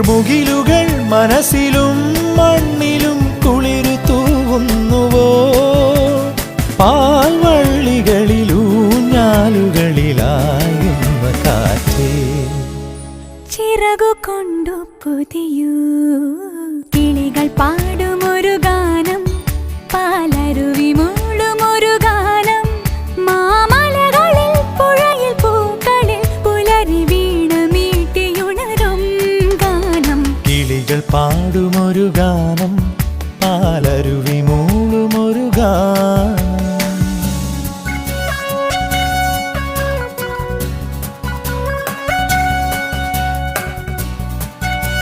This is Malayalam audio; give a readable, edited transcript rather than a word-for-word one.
നീർമുകിലുകൾ മനസ്സിലും മണ്ണിലും കുളിരു തൂവുന്നുവോ പാൽവള്ളികളിലൂഞ്ഞാലുകളിലായുന്ന കാറ്റേ ചിറകു കൊണ്ടു പുതിയൂ കിളികൾ പാടുമൊരു ഗാനം പാലരുവി മൂളുമൊരു ഗാനം മാമലകളിൽ പുഴയിൽ പൂക്കളിൽ പുലരി വീണ മീട്ടിയുണരും ഗാനം കിളികൾ പാടുമൊരു ഗാനം പാലരുവി മൂളുമൊരു ഗാനം